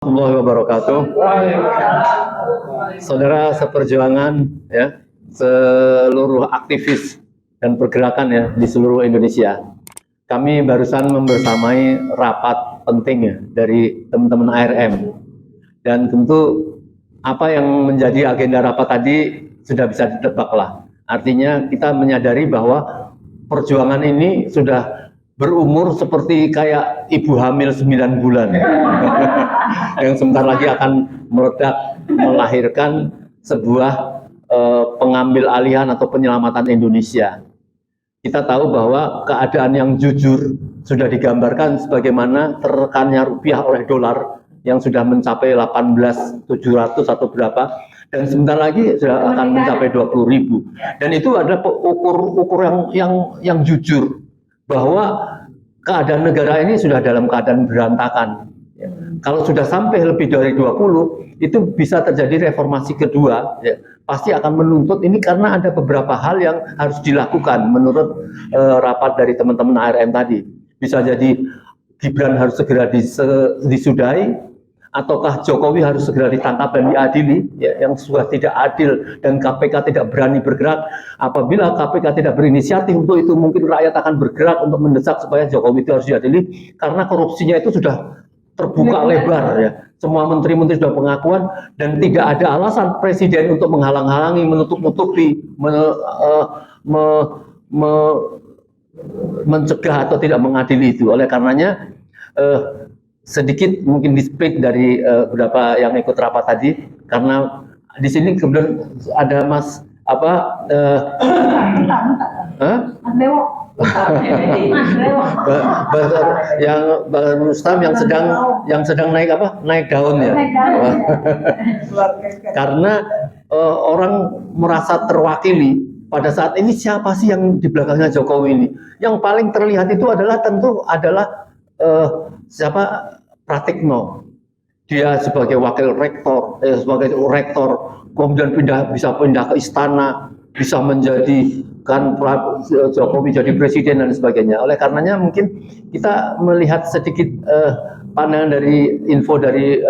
Warahmatullahi wabarakatuh. Saudara seperjuangan ya, seluruh aktivis dan pergerakan ya di seluruh Indonesia. Kami barusan membersamai rapat penting ya dari teman-teman ARM. Dan tentu apa yang menjadi agenda rapat tadi sudah bisa ditebak lah. Artinya kita menyadari bahwa perjuangan ini sudah berumur seperti kayak ibu hamil 9 bulan yang sebentar lagi akan meledak melahirkan sebuah pengambil alihan atau penyelamatan Indonesia. Kita tahu bahwa keadaan yang jujur sudah digambarkan sebagaimana tertekannya rupiah oleh dolar yang sudah mencapai 18.700 atau berapa, dan sebentar lagi sudah akan mencapai 20.000. Dan itu adalah ukur yang jujur bahwa keadaan negara ini sudah dalam keadaan berantakan. Kalau sudah sampai lebih dari 20, itu bisa terjadi reformasi kedua, ya. Pasti akan menuntut ini karena ada beberapa hal yang harus dilakukan menurut rapat dari teman-teman ARM tadi. Bisa jadi Gibran harus segera disudahi, ataukah Jokowi harus segera ditangkap dan diadili, ya, yang sudah tidak adil, dan KPK tidak berani bergerak. Apabila KPK tidak berinisiatif untuk itu, mungkin rakyat akan bergerak untuk mendesak supaya Jokowi itu harus diadili, karena korupsinya itu sudah terbuka lebar ya. Semua menteri-menteri sudah pengakuan, dan tidak ada alasan presiden untuk menghalang-halangi, menutup-nutupi, mencegah atau tidak mengadili itu. Oleh karenanya sedikit mungkin di-speak dari beberapa yang ikut rapat tadi, karena di sini kemudian ada Mas yang Bang Rustam yang sedang naik daun ya. Karena orang merasa terwakili pada saat ini. Siapa sih yang di belakangnya Jokowi ini? Yang paling terlihat itu adalah tentu adalah siapa? Pratikno. Dia sebagai wakil rektor, sebagai rektor, kemudian bisa pindah ke istana, bisa menjadikan Jokowi jadi presiden dan sebagainya. Oleh karenanya mungkin kita melihat sedikit pandangan dari info dari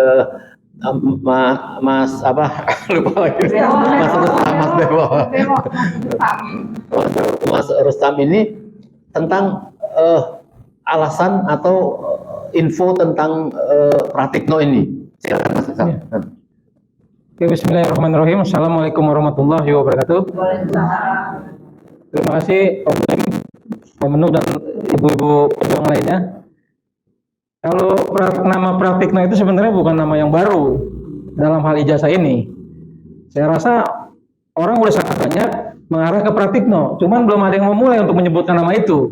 Mas Rustam ini tentang alasan atau info tentang Pratikno ini. Silakan Mas Rustam. Oke, bismillahirrahmanirrahim. Assalamualaikum warahmatullahi wabarakatuh. Terima kasih Om Menu dan ibu-ibu pejuang lainnya. Kalau nama Pratikno itu sebenarnya bukan nama yang baru dalam hal ijazah ini. Saya rasa orang udah sangat banyak mengarah ke Pratikno, cuman belum ada yang memulai untuk menyebutkan nama itu.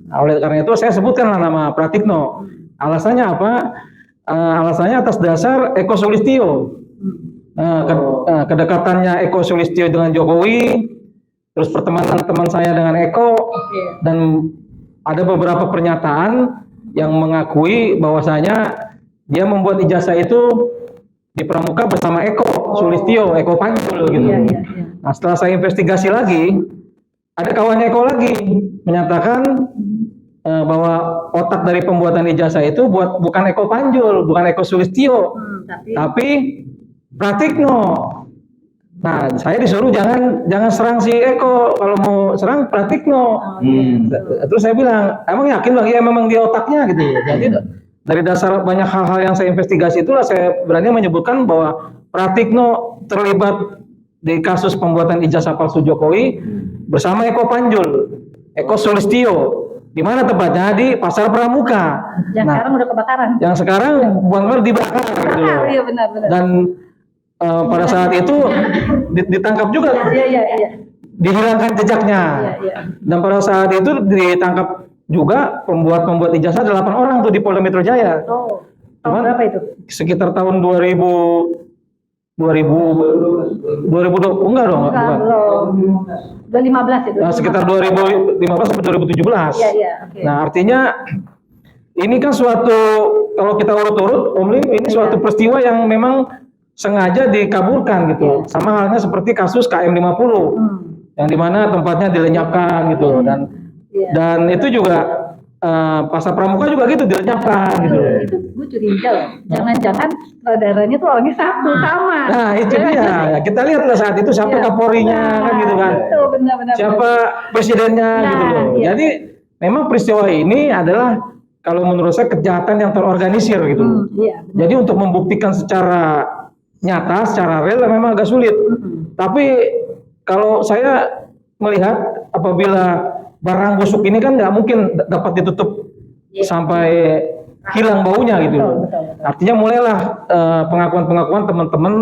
Nah, oleh karena itu saya sebutkanlah nama Pratikno. Alasannya apa? Alasannya atas dasar Eko Sulistyo. Kedekatannya Eko Sulistyo dengan Jokowi, terus pertemanan teman saya dengan Eko, dan ada beberapa pernyataan yang mengakui bahwasanya dia membuat ijazah itu di Pramuka bersama Eko Sulistyo, Eko Panjul gitu. Nah, setelah saya investigasi lagi, ada kawannya Eko lagi menyatakan bahwa otak dari pembuatan ijazah itu bukan Eko Panjul, bukan Eko Sulistyo, tapi Pratikno. Nah, saya disuruh jangan serang si Eko, kalau mau serang Pratikno. Terus saya bilang, emang yakin bang? Ya memang di otaknya gitu. Jadi dari dasar banyak hal-hal yang saya investigasi itulah saya berani menyebutkan bahwa Pratikno terlibat di kasus pembuatan ijazah palsu Jokowi bersama Eko Panjul, Eko Sulistyo. Di mana tepatnya? Di Pasar Pramuka. Yang sekarang udah kebakaran. Yang sekarang benar dibakar gitu. Iya benar. Dan pada saat itu ditangkap juga, dihilangkan jejaknya. Dan pada saat itu ditangkap juga pembuat ijazah 8 orang tuh di Polda Metro Jaya. Tahun berapa itu? Sekitar tahun 2000 enggak dong, bukan. Udah 15 itu. Nah, sekitar 2015 sampai 2017. Okay. Nah, artinya ini kan suatu, kalau kita urut-urut, Om Lim, ini suatu peristiwa yang memang sengaja dikaburkan gitu. Sama halnya seperti kasus KM50, yang dimana tempatnya dilenyapkan gitu. Dan itu juga pasar pramuka juga gitu dilenyapkan gitu. Itu gue curiga loh. Jangan-jangan saudaranya tuh orangnya satu sama. Nah itu dia. Ya, kita lihatlah saat itu siapa Iya. Kapolrinya kan gitu kan. Itu benar-benar. Siapa presidennya Nah, gitu loh. iya. Jadi memang peristiwa ini adalah kalau menurut saya kejahatan yang terorganisir gitu loh. Iya. benar. Jadi untuk membuktikan secara nyata, secara real memang agak sulit. Tapi kalau saya melihat apabila barang busuk ini kan nggak mungkin dapat ditutup sampai hilang baunya gitu loh. Betul. Artinya mulailah pengakuan-pengakuan teman-teman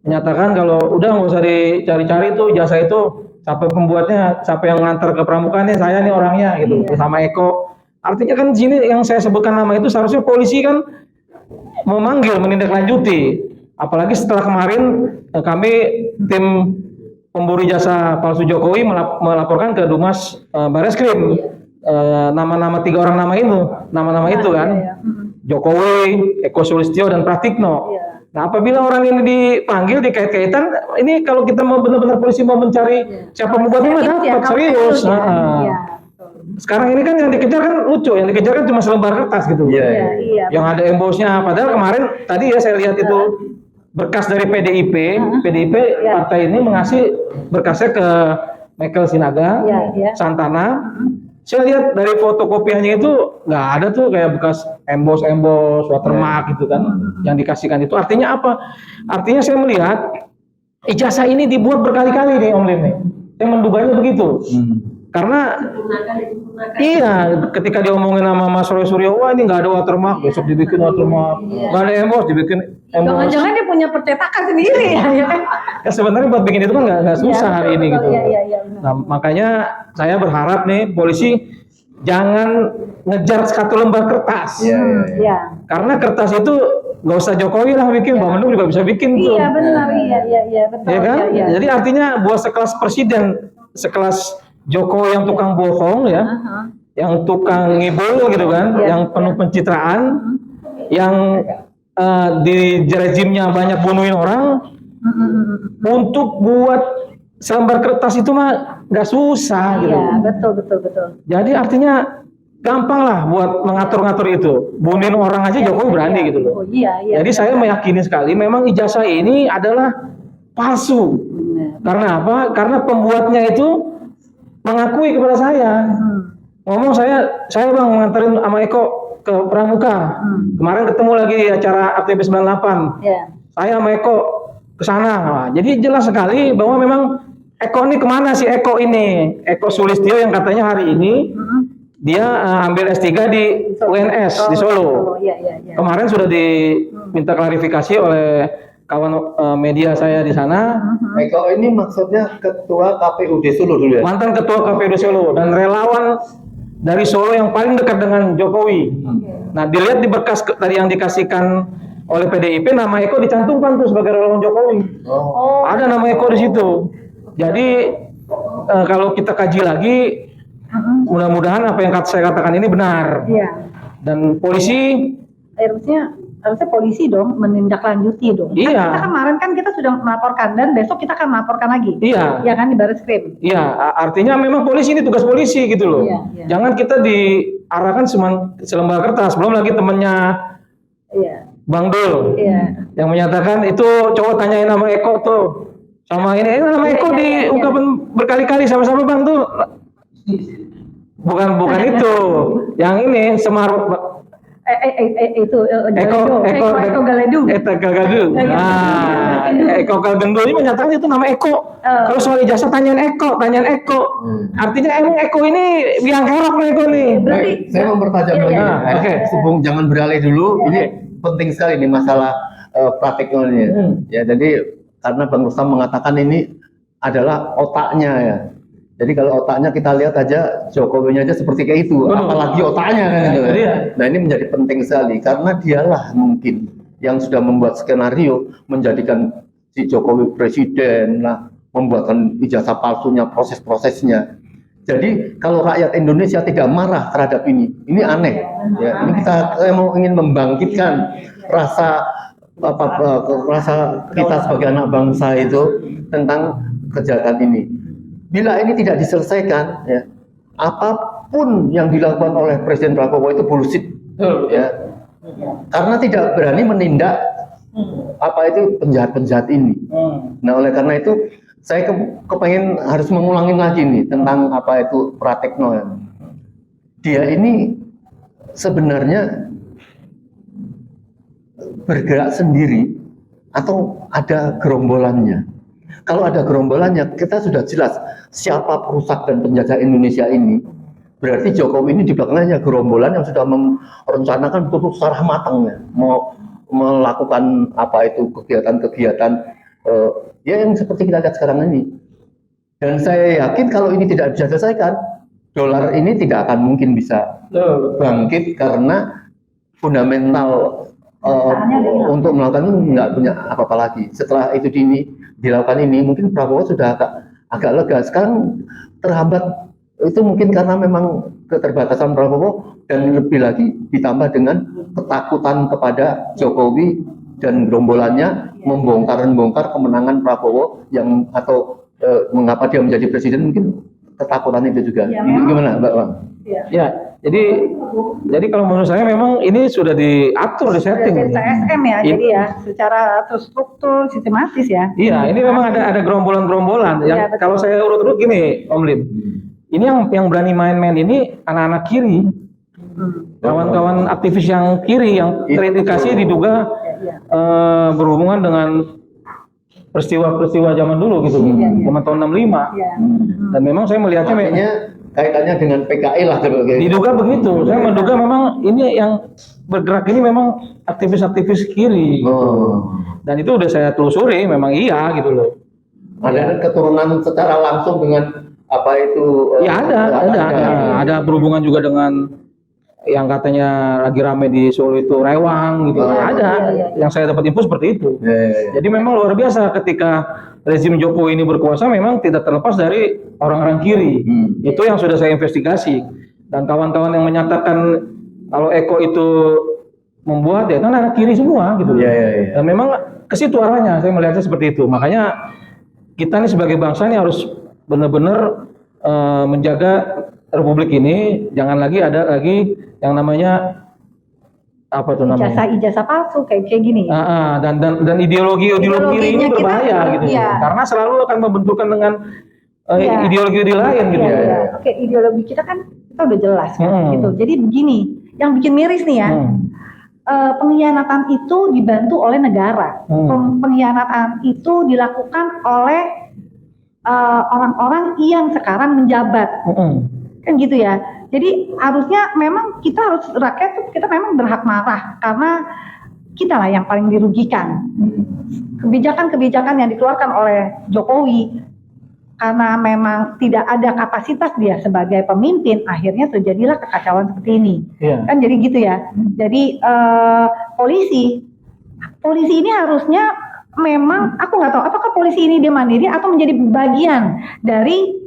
menyatakan kalau udah nggak usah dicari-cari tuh jasa itu, siapa pembuatnya, siapa yang ngantar ke pramuka nih, saya nih orangnya gitu, sama Eko. Artinya kan sini yang saya sebutkan nama itu seharusnya polisi kan memanggil, menindaklanjuti. Apalagi setelah kemarin kami tim pemburu jasa palsu Jokowi melaporkan ke Dumas Bareskrim nama-nama 3 orang nama itu kan. Iya. Jokowi, Eko Sulistyo dan Pratikno. Iya. Nah, apabila orang ini dipanggil dikait-kaitan, ini kalau kita mau benar-benar polisi mau mencari siapa pembuatnya mah dapat serius. Nah, Iya. sekarang ini kan yang dikejar kan lucu, yang dikejar kan cuma selembar kertas gitu. Iya. Yang ada embosnya, padahal kemarin tadi ya saya lihat itu berkas dari PDIP, partai ini mengasih berkasnya ke Michael Sinaga, Iya. Santana. Saya lihat dari fotokopiannya itu nggak ada tuh kayak bekas embos watermark gitu kan yang dikasihkan itu. Artinya apa? Artinya saya melihat ijazah ini dibuat berkali-kali nih Om Lim nih. Saya menduganya begitu. Karena iya, ketika diomongin sama Mas Roy Suryo, wah ini nggak ada watermark, besok dibikin watermark, nggak ada embos, dibikin embos. Jangan-jangan dia punya percetakan sendiri ya kan? Ya sebenarnya buat bikin itu kan nggak susah hari ini gitu. Iya. Nah makanya saya berharap nih polisi jangan ngejar satu lembar kertas. Iya. Karena kertas itu nggak usah Jokowi lah bikin, Mbak Menlu juga bisa bikin tuh. Iya benar, iya betul. Ya kan? Iya. Jadi artinya buat sekelas presiden, sekelas Jokowi yang tukang bohong ya, yang tukang ngibul gitu kan, yang penuh pencitraan, yang di rezimnya banyak bunuhin orang, untuk buat selembar kertas itu mah nggak susah gitu. Iya, betul. Jadi artinya gampang lah buat mengatur-ngatur itu. Bunuhin orang aja Jokowi berani gitu loh. Oh, iya. Jadi saya meyakini sekali memang ijazah ini adalah palsu. Karena apa? Karena pembuatnya itu mengakui kepada saya. Ngomong saya Bang nganterin sama Eko ke Pramuka. Kemarin ketemu lagi di acara ATB 98. Iya. Saya sama Eko ke sana. Nah, jadi jelas sekali bahwa memang Eko ini kemana sih Eko ini? Eko Sulistyo yang katanya hari ini dia ambil S3 di UNS di Solo. Iya. Kemarin sudah diminta klarifikasi oleh kawan media saya di sana. Eko ini maksudnya ketua KPUD Solo dulu ya? Mantan ketua KPUD Solo dan relawan dari Solo yang paling dekat dengan Jokowi. Nah, dilihat di berkas tadi yang dikasihkan oleh PDIP, nama Eko dicantumkan tuh sebagai relawan Jokowi. Ada nama Eko di situ. Jadi kalau kita kaji lagi, mudah-mudahan apa yang saya katakan ini benar. Iya. Dan polisi Harusnya polisi dong menindaklanjuti dong. Iya. Kita kemarin kan kita sudah melaporkan dan besok kita akan melaporkan lagi. Iya. Ya kan di Bareskrim. Iya, artinya memang polisi ini tugas polisi gitu loh. Iya. Jangan kita diarahkan cuma selembar kertas. Belum lagi temennya Iya. Bang Dul yang menyatakan itu cowok tanyain nama Eko tuh sama ini nama Eko diungkapin berkali-kali sama-sama Bang Dul. Bukan itu. Yang ini Semar Itu Eko Galedung. Nah, Eko Galgendul ini menyatakan itu nama Eko. Kalau soal ijazah tanyain Eko. Artinya emang Eko ini biang kerok nih Eko nih. Saya mau bertajam lagi. Oke, sebelum jangan beralih dulu. Ini penting sekali nih masalah praktiknya. Ya, jadi karena Bang Rustam mengatakan ini adalah otaknya ya. Jadi kalau otaknya kita lihat aja Jokowinya aja seperti kayak itu, apalagi otaknya kan gitu. Nah ini menjadi penting sekali karena dialah mungkin yang sudah membuat skenario menjadikan si Jokowi presiden lah, membuatkan ijazah palsunya, proses-prosesnya. Jadi kalau rakyat Indonesia tidak marah terhadap ini aneh. Ya, ini kita mau ingin membangkitkan rasa kita sebagai anak bangsa itu tentang kejahatan ini. Bila ini tidak diselesaikan, ya, apa apapun yang dilakukan oleh Presiden Prabowo itu bullshit, ya. Karena tidak berani menindak apa itu penjahat-penjahat ini. Nah, oleh karena itu saya kepengen harus mengulangi lagi nih tentang apa itu Pratekno. Ya. Dia ini sebenarnya bergerak sendiri atau ada gerombolannya. Kalau ada gerombolannya, kita sudah jelas siapa perusak dan penjajah Indonesia ini. Berarti Jokowi ini di belakangnya gerombolan yang sudah merencanakan betul secara matang, mau melakukan apa itu kegiatan-kegiatan ya yang seperti kita lihat sekarang ini. Dan saya yakin kalau ini tidak bisa diselesaikan, dolar ini tidak akan mungkin bisa bangkit karena fundamental untuk melakukan ini nggak punya apa-apa lagi. Setelah itu dilakukan ini, mungkin Prabowo sudah agak lega. Sekarang terhambat itu mungkin karena memang keterbatasan Prabowo dan lebih lagi ditambah dengan ketakutan kepada Jokowi dan gerombolannya membongkar kemenangan Prabowo yang atau mengapa dia menjadi presiden, mungkin ketakutan itu juga. Ya, gimana Mbak Bang? Ya, jadi kalau menurut saya memang ini sudah diatur, di setting. CSM ya, jadi ya secara terstruktur, sistematis ya. Iya, ini memang ada gerombolan-gerombolan. Yang betul. kalau saya urut-urut gini, Om Lim, ini yang berani main-main ini anak-anak kiri, kawan-kawan aktivis yang kiri yang terindikasi diduga berhubungan dengan peristiwa-peristiwa zaman dulu gitu, zaman tahun 65. Iya. Dan memang saya melihatnya Artinya kaitannya dengan PKI lah sebagai. diduga begitu. Saya menduga memang ini yang bergerak ini memang aktivis-aktivis kiri. Dan itu udah saya telusuri, memang iya gitu loh. Ada keturunan secara langsung dengan apa itu? Ya ada berhubungan juga dengan yang katanya lagi rame di Solo itu rewang gitu. Ada. Yang saya dapat info seperti itu. Jadi memang luar biasa ketika rezim Jokowi ini berkuasa, memang tidak terlepas dari orang-orang kiri. Itu yang sudah saya investigasi. Dan kawan-kawan yang menyatakan kalau Eko itu membuat, ya kan anak kiri semua gitu. Dan memang ke situ arahnya, saya melihatnya seperti itu. Makanya kita nih sebagai bangsa ini harus benar-benar menjaga Republik ini, jangan lagi ada lagi yang namanya apa tuh namanya? Ijazah palsu kayak gini. Dan ideologi kiri ini berbahaya gitu. Iya. Karena selalu akan membenturkan dengan ideologi lain gitu. Oke, ideologi kita kan kita udah jelas kan gitu. Jadi begini, yang bikin miris nih ya. Pengkhianatan itu dibantu oleh negara. Pengkhianatan itu dilakukan oleh orang-orang yang sekarang menjabat. Kan gitu ya. Jadi harusnya memang kita harus, rakyat tuh kita memang berhak marah karena kita lah yang paling dirugikan. Kebijakan-kebijakan yang dikeluarkan oleh Jokowi karena memang tidak ada kapasitas dia sebagai pemimpin, akhirnya terjadilah kekacauan seperti ini. Kan jadi gitu ya. Jadi polisi ini harusnya memang, aku nggak tahu apakah polisi ini dia mandiri atau menjadi bagian dari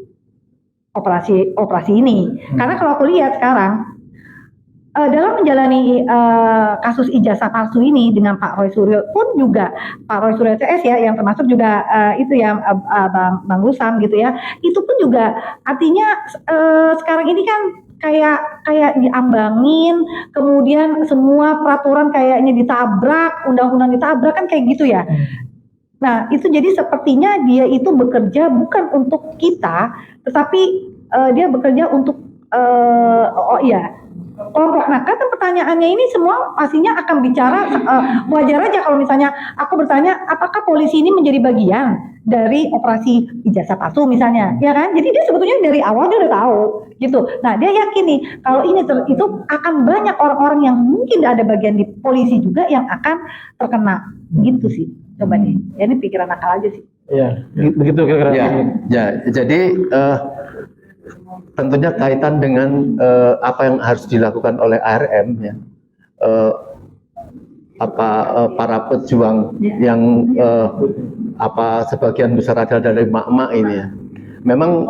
operasi ini. Karena kalau aku lihat sekarang dalam menjalani kasus ijazah palsu ini dengan Pak Roy Suryo pun juga, Pak Roy Suryo CS ya, yang termasuk juga itu ya Bang Rusam gitu ya, itu pun juga artinya sekarang ini kan kayak diambangin, kemudian semua peraturan kayaknya ditabrak, undang-undang ditabrak kan kayak gitu ya. Nah itu jadi sepertinya dia itu bekerja bukan untuk kita, tetapi dia bekerja untuk kelompok. Nah kan pertanyaannya ini semua pastinya akan bicara, wajar aja kalau misalnya aku bertanya apakah polisi ini menjadi bagian dari operasi ijazah palsu misalnya, ya kan? Jadi dia sebetulnya dari awal dia udah tahu gitu. Nah dia yakin nih kalau ini itu akan banyak orang-orang yang mungkin ada bagian di polisi juga yang akan terkena gitu sih. Coba nih, ya ini pikiran akal aja sih. Iya, begitu kira-kira. Ya, jadi tentunya kaitan dengan apa yang harus dilakukan oleh ARM ya, para pejuang yang sebagian besar adalah dari emak-emak ini ya. Memang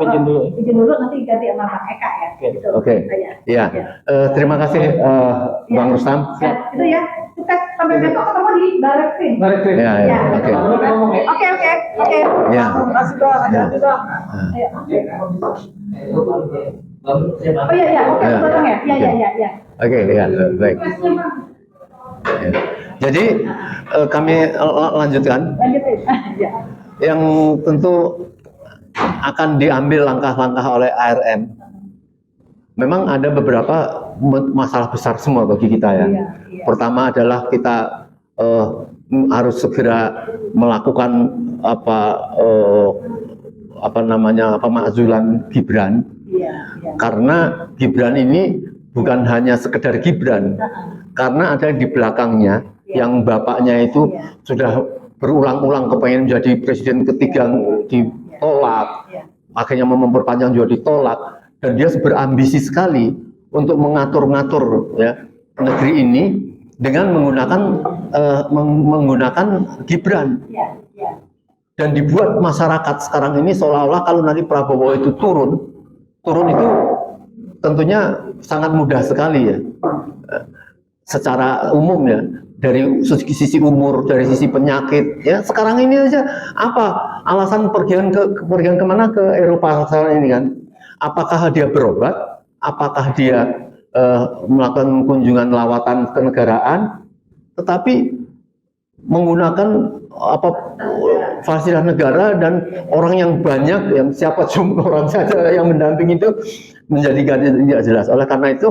izin dulu nanti ganti sama Pak Eka ya. Oke. Iya. Terima kasih Bang Rustam. Itu ya. Sukses sampai besok ketemu di Barreskrim. Ya. Oke. Oke. Ya. Terima kasih, Bang. Oh iya iya, oke, Ya. potong ya. Iya iya iya iya. Oke, ya, baik. Ya. Jadi kami lanjutkan. Lanjutin. Iya. Yang tentu akan diambil langkah-langkah oleh ARM. Memang ada beberapa masalah besar semua bagi kita ya. Iya, iya. Pertama adalah kita harus segera melakukan pemakzulan Gibran, Iya iya. karena Gibran ini bukan hanya sekedar Gibran, karena ada yang di belakangnya yang bapaknya itu sudah berulang-ulang kepengen menjadi presiden ketiga, ditolak, akhirnya mau memperpanjang juga ditolak, dan dia berambisi sekali untuk mengatur-ngatur ya negeri ini dengan menggunakan Gibran. Dan dibuat masyarakat sekarang ini seolah-olah kalau nanti Prabowo itu turun itu tentunya sangat mudah sekali ya, secara umum ya, dari sisi umur, dari sisi penyakit ya. Sekarang ini aja apa alasan pergian kemana, ke Eropa sekarang ini kan? Apakah dia berobat? Apakah dia melakukan kunjungan lawatan kenegaraan? Tetapi menggunakan fasilitas negara dan orang yang banyak, yang siapa jumlah orang saja yang mendampingi itu menjadikan tidak jelas. Oleh karena itu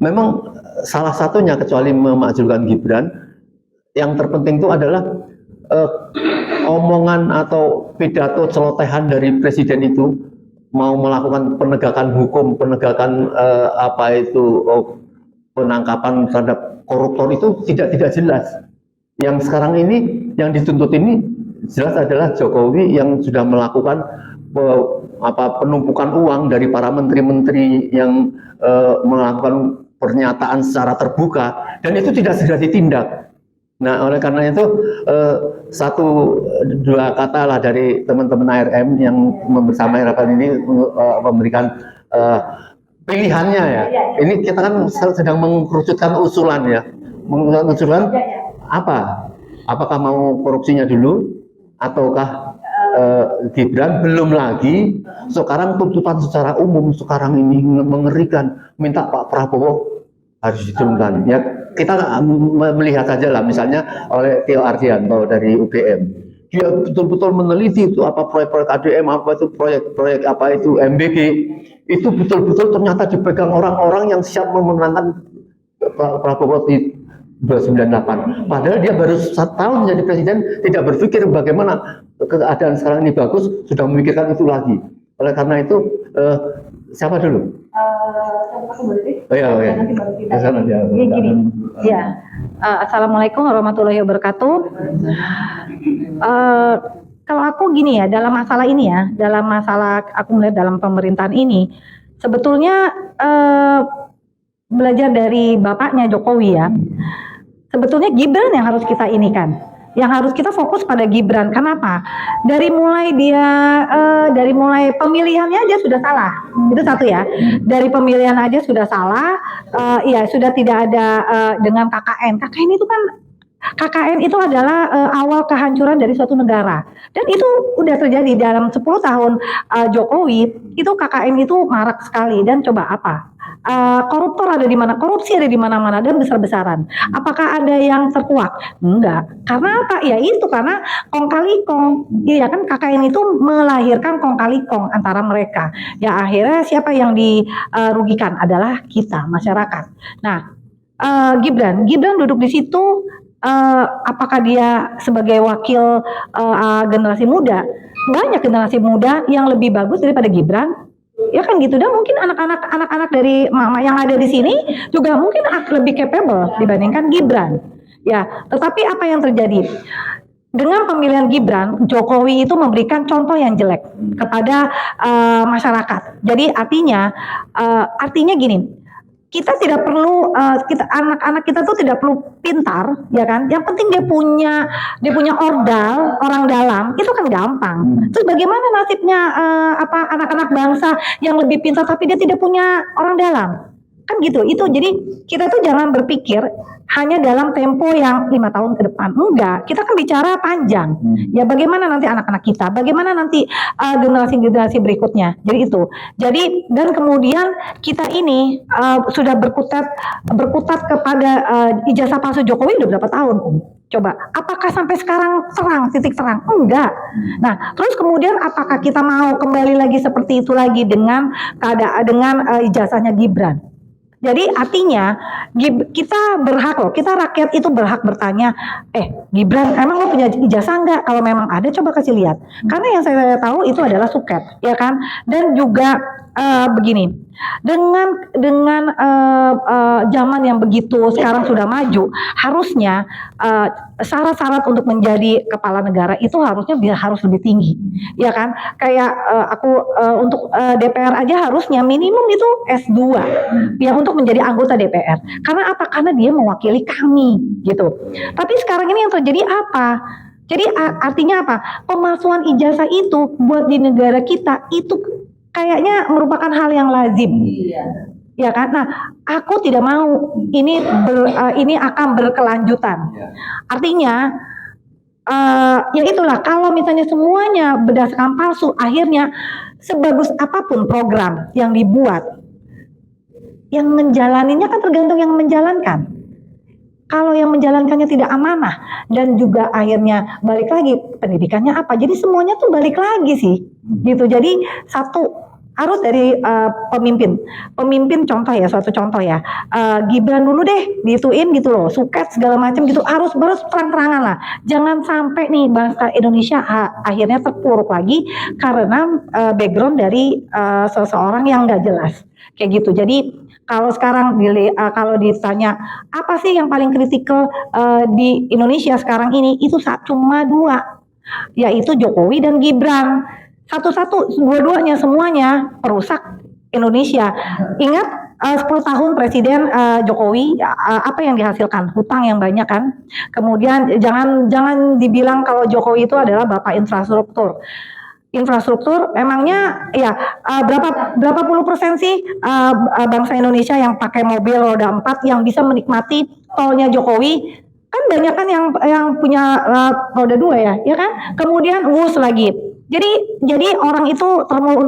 memang salah satunya, kecuali memakzulkan Gibran, yang terpenting itu adalah omongan atau pidato celotehan dari presiden itu mau melakukan penegakan hukum, penegakan penangkapan terhadap koruptor itu tidak jelas. Yang sekarang ini yang dituntut ini jelas adalah Jokowi yang sudah melakukan penumpukan uang dari para menteri-menteri yang melakukan pernyataan secara terbuka, dan itu tidak segera ditindak. Nah, oleh karena itu satu dua kata lah dari teman-teman ARM yang membersamai rapat ini memberikan pilihannya ya. Ini kita kan sedang mengerucutkan usulan ya. Mengerucutkan usulan apa? Apakah mau korupsinya dulu ataukah Gibran? Belum lagi sekarang tuntutan secara umum sekarang ini mengerikan, minta Pak Prabowo harus diturunkan. Ya, kita melihat saja lah misalnya oleh Theo Ardianto dari UGM. Dia betul-betul meneliti itu apa proyek-proyek ADM, apa itu proyek-proyek apa itu MBG. Itu betul-betul ternyata dipegang orang-orang yang siap memenangkan Pak Prabowo di 298. Padahal dia baru 1 tahun menjadi presiden, tidak berpikir bagaimana keadaan sekarang ini bagus, sudah memikirkan itu lagi. Oleh karena itu, siapa dulu? Oh iya, iya. Gini, ya. Assalamualaikum warahmatullahi wabarakatuh. Kalau aku gini ya, dalam masalah ini ya, dalam masalah aku melihat dalam pemerintahan ini, sebetulnya belajar dari bapaknya Jokowi ya, sebetulnya Gibran yang harus kita inikan, yang harus kita fokus pada Gibran. Kenapa? Dari mulai pemilihannya aja sudah salah, itu satu ya. Dari pemilihan aja sudah salah, ya sudah tidak ada dengan KKN. KKN itu kan itu adalah awal kehancuran dari suatu negara, dan itu udah terjadi dalam 10 tahun Jokowi. Itu KKN itu marak sekali, dan coba apa? Koruptor ada di mana, korupsi ada di mana-mana dan besar-besaran. Apakah ada yang terkuak? Enggak. Karena apa? Ya itu karena kong kali kong. Iya kan, KKN itu melahirkan kong kali kong antara mereka. Ya akhirnya siapa yang dirugikan adalah kita, masyarakat. Nah, Gibran duduk di situ. Apakah dia sebagai wakil generasi muda? Banyak generasi muda yang lebih bagus daripada Gibran. Ya kan gitu, dan mungkin anak-anak dari mama yang ada di sini juga mungkin lebih capable dibandingkan Gibran. Ya, tetapi apa yang terjadi? Dengan pemilihan Gibran, Jokowi itu memberikan contoh yang jelek kepada masyarakat. Jadi artinya gini, kita tidak perlu anak-anak kita tuh tidak perlu pintar, ya kan? Yang penting dia punya ordal, orang dalam, itu kan gampang. Terus bagaimana nasibnya anak-anak bangsa yang lebih pintar tapi dia tidak punya orang dalam? Kan gitu. Itu jadi kita tuh jangan berpikir hanya dalam tempo yang 5 tahun ke depan. Enggak, kita kan bicara panjang. Ya bagaimana nanti anak-anak kita, bagaimana nanti generasi-generasi berikutnya. Jadi itu. Jadi dan kemudian kita ini sudah berkutat kepada ijazah palsu Jokowi udah berapa tahun? Coba, apakah sampai sekarang terang, titik terang? Enggak. Nah, terus kemudian apakah kita mau kembali lagi seperti itu lagi dengan ijazahnya Gibran? Jadi artinya kita berhak loh, kita rakyat itu berhak bertanya, Gibran emang lo punya ijazah enggak? Kalau memang ada coba kasih lihat. Karena yang saya tahu itu adalah suket, ya kan? Dan juga begini, dengan zaman yang begitu sekarang sudah maju, harusnya syarat-syarat untuk menjadi kepala negara itu harusnya harus lebih tinggi, ya kan? Kayak untuk DPR aja harusnya minimum itu S2, ya untuk menjadi anggota DPR. Karena apa? Karena dia mewakili kami, gitu. Tapi sekarang ini yang terjadi apa? Jadi artinya apa? Pemalsuan ijazah itu buat di negara kita itu kayaknya merupakan hal yang lazim. Ya kan? Nah, aku tidak mau ini akan berkelanjutan. Artinya ya itulah, kalau misalnya semuanya berdasarkan palsu, akhirnya sebagus apapun program yang dibuat, yang menjalaninya kan tergantung yang menjalankan. Kalau yang menjalankannya tidak amanah dan juga akhirnya balik lagi pendidikannya apa, jadi semuanya tuh balik lagi sih, gitu. Jadi satu harus dari pemimpin contoh ya, suatu contoh ya, Gibran dulu deh dituin gitu loh, suket segala macam gitu, harus terang-terangan lah, jangan sampai nih bangsa Indonesia akhirnya terpuruk lagi karena background dari seseorang yang nggak jelas kayak gitu. Jadi kalau sekarang kalau ditanya apa sih yang paling kritikal di Indonesia sekarang ini, itu cuma dua, yaitu Jokowi dan Gibran. Dua-duanya semuanya perusak Indonesia. Ingat 10 tahun Presiden Jokowi, apa yang dihasilkan? Hutang yang banyak kan. Kemudian jangan dibilang kalau Jokowi itu adalah bapak infrastruktur. Emangnya ya berapa puluh persen sih bangsa Indonesia yang pakai mobil roda 4 yang bisa menikmati tolnya Jokowi? Kan banyak kan yang punya roda 2 ya kan? Kemudian wus lagi. Jadi orang itu termul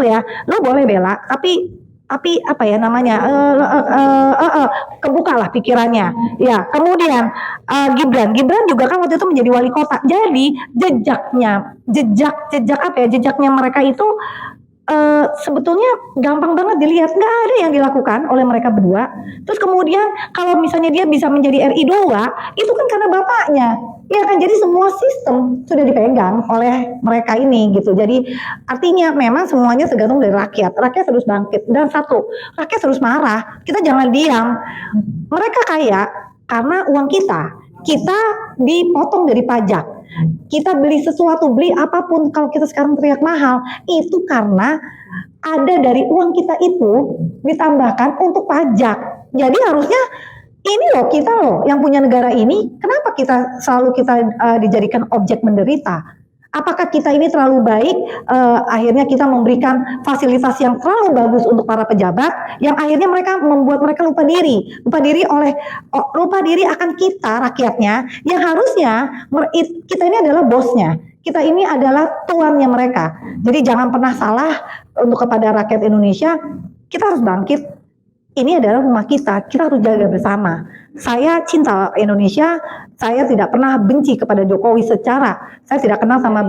ya, lo boleh bela, tapi apa ya namanya, kebukalah pikirannya. Ya, kemudian Gibran juga kan waktu itu menjadi wali kota. Jadi jejaknya mereka itu sebetulnya gampang banget dilihat, nggak ada yang dilakukan oleh mereka berdua. Terus kemudian kalau misalnya dia bisa menjadi RI 2, itu kan karena bapaknya. Ya kan, jadi semua sistem sudah dipegang oleh mereka ini gitu. Jadi artinya memang semuanya tergantung dari rakyat. Rakyat harus bangkit. Dan satu, rakyat harus marah. Kita jangan diam. Mereka kaya karena uang kita. Kita dipotong dari pajak. Kita beli sesuatu, beli apapun, kalau kita sekarang teriak mahal, itu karena ada dari uang kita itu ditambahkan untuk pajak. Jadi harusnya ini loh, kita loh yang punya negara ini, kenapa kita selalu dijadikan objek menderita? Apakah kita ini terlalu baik, akhirnya kita memberikan fasilitas yang terlalu bagus untuk para pejabat, yang akhirnya membuat mereka lupa diri akan kita rakyatnya, yang harusnya kita ini adalah bosnya, kita ini adalah tuannya mereka. Jadi jangan pernah salah untuk kepada rakyat Indonesia, kita harus bangkit. Ini adalah rumah kita harus jaga bersama. Saya cinta Indonesia, saya tidak pernah benci kepada Jokowi saya tidak kenal sama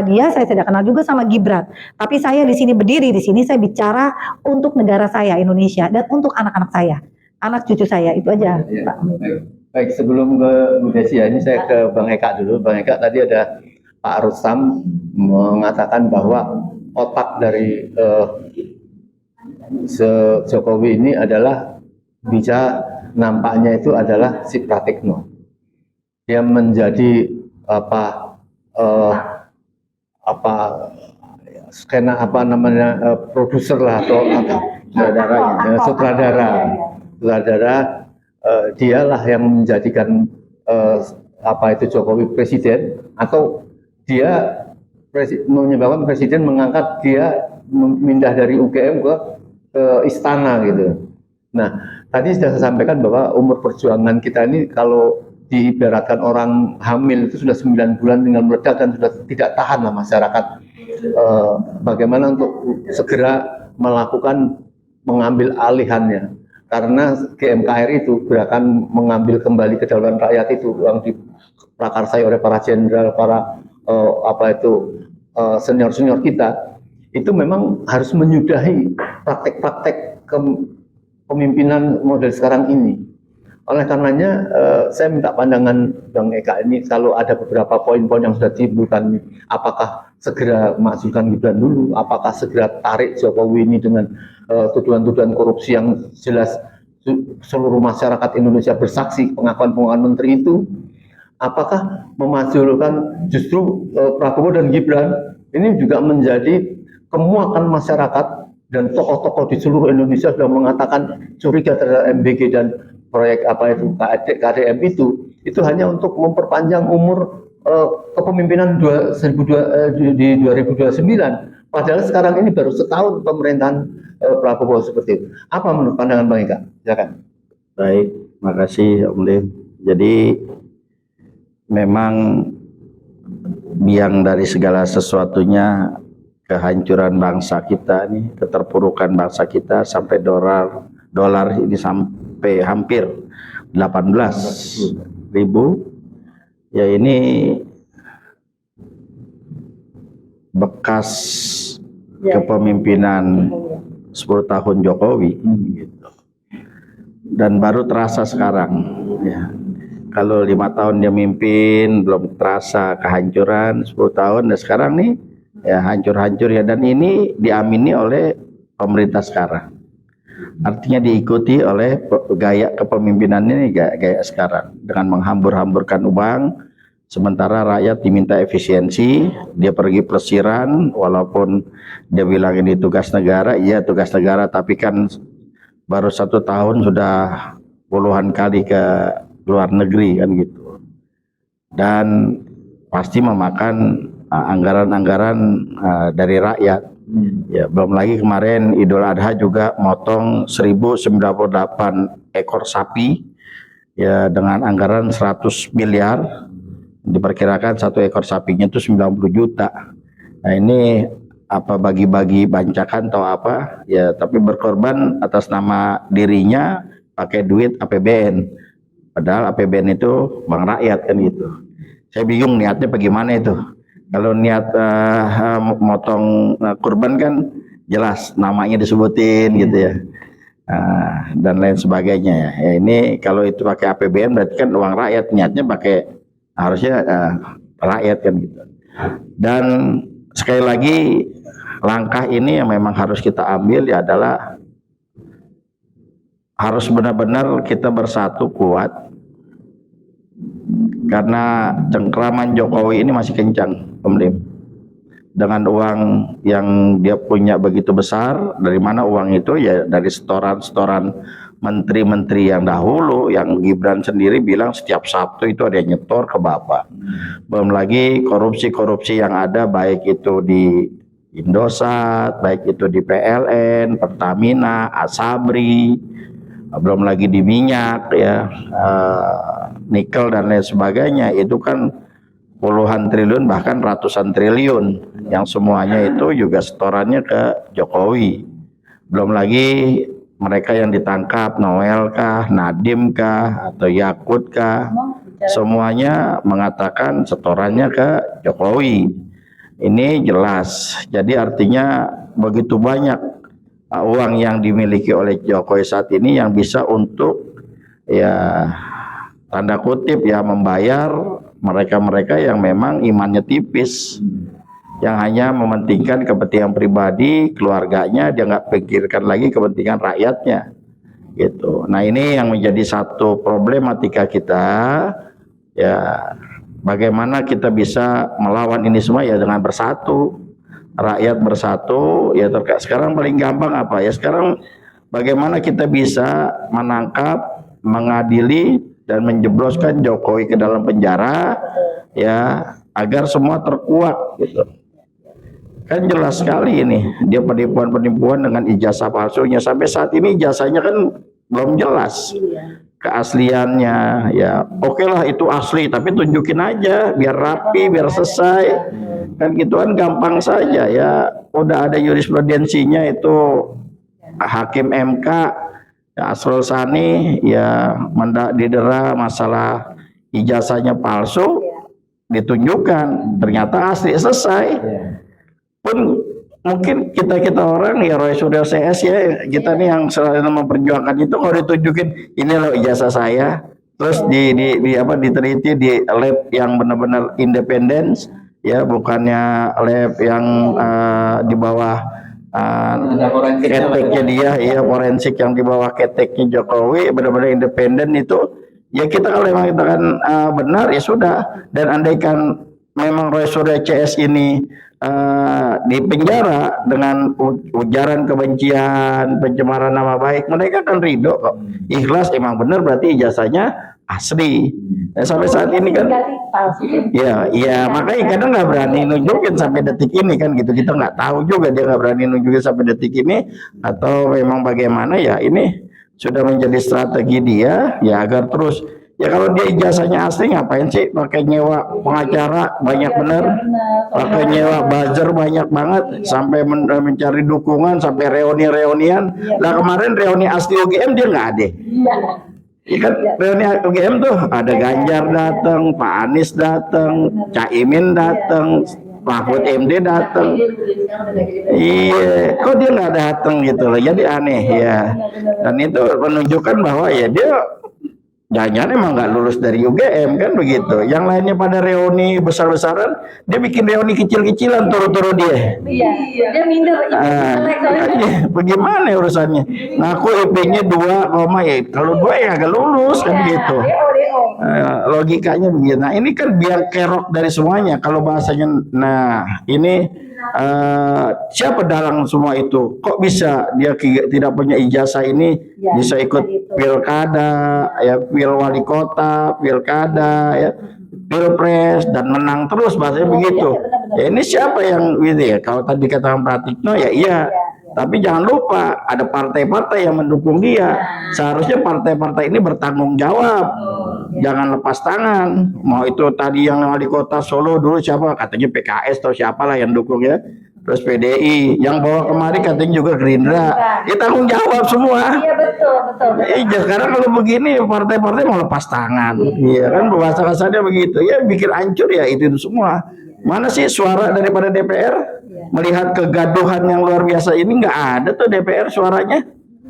dia, saya tidak kenal juga sama Gibran. Tapi saya di sini berdiri, di sini saya bicara untuk negara saya Indonesia dan untuk anak-anak saya, anak cucu saya, itu aja. Ya, Pak. Baik, sebelum ke Bu Desi, ini saya ke Bang Eka dulu. Bang Eka, tadi ada Pak Rustam mengatakan bahwa otak dari Jokowi ini adalah nampaknya itu adalah si Pratikno. Dia menjadi produser lah atau sutradara. Dialah yang menjadikan Jokowi presiden, atau dia menyebabkan presiden mengangkat dia, memindah dari UGM ke ke istana gitu. Nah, tadi sudah saya sampaikan bahwa umur perjuangan kita ini kalau diibaratkan orang hamil itu sudah 9 bulan tinggal meledak dan sudah tidak tahan lah masyarakat. Bagaimana untuk segera melakukan mengambil alihannya, karena GMKR itu gerakan mengambil kembali kedaulatan rakyat itu yang diprakarsai oleh para jenderal, para senior-senior kita, itu memang harus menyudahi praktek-praktek kepemimpinan model sekarang ini. Oleh karenanya saya minta pandangan Bang Eka ini, kalau ada beberapa poin-poin yang sudah ditimbulkan, apakah segera masukkan Gibran dulu, apakah segera tarik Jokowi ini dengan tuduhan-tuduhan korupsi yang jelas seluruh masyarakat Indonesia bersaksi pengakuan-pengakuan menteri itu, apakah memajulkan justru Prabowo dan Gibran ini juga menjadi kemuakan masyarakat, dan tokoh-tokoh di seluruh Indonesia sudah mengatakan curiga terhadap MBG dan proyek KDM itu hanya untuk memperpanjang umur kepemimpinan di 2029. Padahal sekarang ini baru setahun pemerintahan Prabowo seperti itu. Apa menurut pandangan Bang Eka? Silakan. Baik, makasih Om Lim. Jadi memang biang dari segala sesuatunya kehancuran bangsa kita nih, keterpurukan bangsa kita sampai dolar ini sampai hampir 18.000. Ya ini bekas kepemimpinan 10 tahun Jokowi gitu. Dan baru terasa sekarang ya. Kalau 5 tahun dia mimpin belum terasa kehancuran, 10 tahun dan sekarang nih ya hancur-hancur ya, dan ini diamini oleh pemerintah sekarang. Artinya diikuti oleh gaya kepemimpinannya ini, gaya sekarang dengan menghambur-hamburkan uang, sementara rakyat diminta efisiensi. Dia pergi pelesiran walaupun dia bilang ini tugas negara, iya tugas negara, tapi kan baru 1 tahun sudah puluhan kali ke luar negeri kan gitu, dan pasti memakan anggaran-anggaran dari rakyat. Ya, belum lagi kemarin Idul Adha juga motong 1098 ekor sapi ya dengan anggaran 100 miliar. Diperkirakan 1 ekor sapinya itu 90 juta. Nah, ini apa bagi-bagi bancakan atau apa ya, tapi berkorban atas nama dirinya pakai duit APBN. Padahal APBN itu bank rakyat kan gitu. Saya bingung niatnya bagaimana itu. Kalau niat motong kurban kan jelas namanya disebutin gitu ya, dan lain sebagainya ya. Ya ini kalau itu pakai APBN berarti kan uang rakyat, niatnya pakai harusnya rakyat kan gitu. Dan sekali lagi langkah ini yang memang harus kita ambil ya adalah harus benar-benar kita bersatu kuat, karena cengkraman Jokowi ini masih kencang, Om Lim. Dengan uang yang dia punya begitu besar, dari mana uang itu? Ya dari setoran-setoran menteri-menteri yang dahulu, yang Gibran sendiri bilang setiap Sabtu itu ada yang nyetor ke Bapak. Belum lagi korupsi-korupsi yang ada, baik itu di Indosat, baik itu di PLN, Pertamina, Asabri, belum lagi di minyak ya, nikel dan lain sebagainya. Itu kan puluhan triliun bahkan ratusan triliun yang semuanya itu juga setorannya ke Jokowi. Belum lagi mereka yang ditangkap, Noel kah, Nadiem kah, atau Yakut kah, semuanya mengatakan setorannya ke Jokowi. Ini jelas. Jadi artinya begitu banyak uang yang dimiliki oleh Jokowi saat ini yang bisa untuk ya tanda kutip ya membayar mereka-mereka yang memang imannya tipis, yang hanya mementingkan kepentingan pribadi keluarganya, dia nggak pikirkan lagi kepentingan rakyatnya gitu. Nah ini yang menjadi satu problematika kita ya, bagaimana kita bisa melawan ini semua ya dengan bersatu, rakyat bersatu ya. Sekarang paling gampang apa ya, sekarang bagaimana kita bisa menangkap, mengadili dan menjebloskan Jokowi ke dalam penjara ya, agar semua terkuak gitu. Kan jelas sekali ini dia penipuan dengan ijazah palsunya. Sampai saat ini ijazahnya kan belum jelas keasliannya. Ya oke lah itu asli, tapi tunjukin aja biar rapi, biar selesai. Kan gituan gampang saja ya. Udah ada jurisprudensinya itu Hakim MK ya, Asrul Sani ya didera masalah ijazahnya palsu, ditunjukkan ternyata asli, selesai. Pun mungkin kita orang ya Roy Suryo CS ya, kita nih yang selalu memperjuangkan itu, kalau ditunjukin ini loh ijazah saya, terus diteliti di lab yang benar-benar independen ya, bukannya lab yang di bawah keteknya dia ya, forensik yang di bawah keteknya Jokowi, benar-benar independen itu ya. Kita kalau memang kita kan benar ya sudah. Dan andaikan memang Roy Suryo CS ini di penjara dengan ujaran kebencian, pencemaran nama baik, mereka kan ridho kok, ikhlas, emang benar berarti ijazahnya asli. Nah, sampai saat ini kan ya makanya kadang nggak berani nunjukin sampai detik ini kan gitu. Kita nggak tahu juga dia nggak berani nunjukin sampai detik ini atau memang bagaimana ya. Ini sudah menjadi strategi dia ya agar terus ya, kalau dia ijazahnya asli ngapain sih pakai nyewa pengacara banyak bener, pakai nyewa buzzer banyak banget, sampai mencari dukungan, sampai reuni-reunian. Lah kemarin reuni asli UGM dia nggak ada. Iya kan, reuni UGM tuh ada Ganjar datang, Pak Anies datang, Caimin datang, Mahfud MD datang. Iya, kok dia nggak datang gitu loh. Jadi aneh ya. Dan itu menunjukkan bahwa ya dia jangan emang nggak lulus dari UGM kan begitu. Yang lainnya pada reuni besar-besaran, dia bikin reuni kecil-kecilan turu-turu dia. Iya, dia minder. Bagaimana urusannya? Ngaku IP-nya 2, ya kalau 2 ya agak lulus kan gitu. Logikanya begitu. Nah ini kan biar kerok dari semuanya. Kalau bahasanya, nah ini siapa dalang semua itu? Kok bisa dia tidak punya ijazah ini bisa ikut pilkada, ya pil wali kota, pilkada, ya pilpres dan menang terus, bahasanya begitu. Ya ini siapa yang gitu ya? Kalau tadi kata Pratikno ya iya. Tapi jangan lupa ada partai-partai yang mendukung dia. Seharusnya partai-partai ini bertanggung jawab. Jangan lepas tangan. Mau itu tadi yang wali kota Solo dulu siapa? Katanya PKS atau siapalah yang dukung ya. Terus PDI, yang bawa kemari katanya juga Gerindra. Ya tanggung jawab semua. Iya betul. Sekarang kalau begini partai-partai mau lepas tangan. Iya kan, bahasa kasarnya begitu. Ya bikin hancur ya itu semua. Mana sih suara daripada DPR? Melihat kegaduhan yang luar biasa ini, nggak ada tuh DPR suaranya.